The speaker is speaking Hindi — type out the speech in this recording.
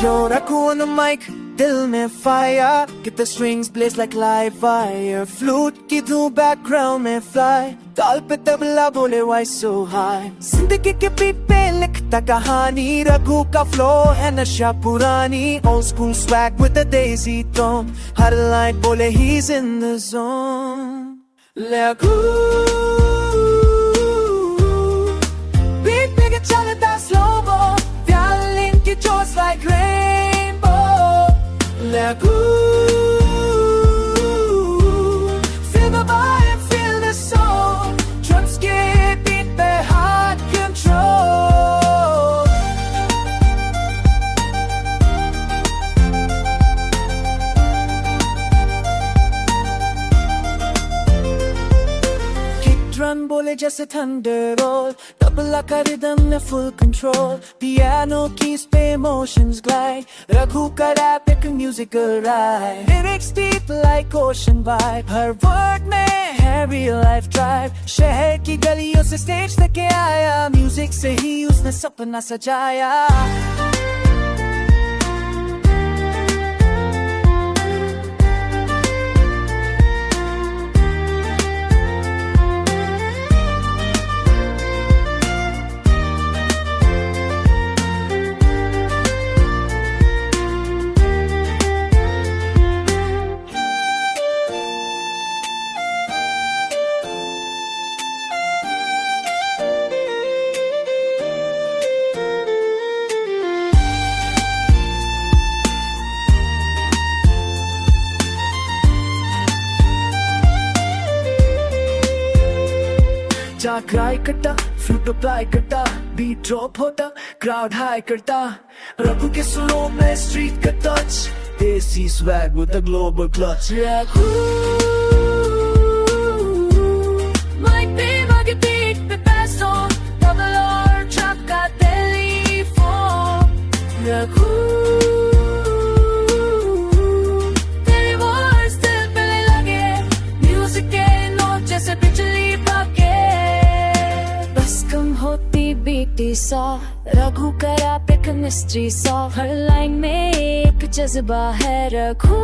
Yo, Raku on the mic, dil mein fire. Get the strings blaze like live wire. Flute की धूम background में fly. ताल पे तबला बोले why so high. जिंदगी के beat पे लिखता कहानी. रघु का flow है नशा पुरानी. Old school swag with the daisy tone. Her line बोले he's in the zone. Raghu beat पे के चलता slow mo. Violin की chords like rainbow. Raghu feel the vibe, feel the soul. Drums के beat पे heart control. Drum बोले जैसे thunder roll. तबला का rhythm में full control. Piano keys पे emotions glide. रघु का rap एक musical ride. Lyrics deep like ocean vibe. हर word में है real life drive. शहर की गलियों से stage तक आया. Music से ही उसने सपना सजाया. जा क्राई करता, फ्लूट अप्लाई करता, बीट ड्रॉप होता, क्राउड हाई करता. रघु के सुरों में स्ट्रीट का touch. Desi swag with the global clutch. Raghu mic पे आगे बीट पे बैस ऑन. डबल और ट्रैप का टेलीफोन. रघु तेरे वर्ड्स दिल पे लगे. म्यूजिक के नोट जैसे बिजली भागे. कम होती बीटी सा. रघु करा पे केमिस्ट्री सा. हर लाइन में एक जज्बा है. रघु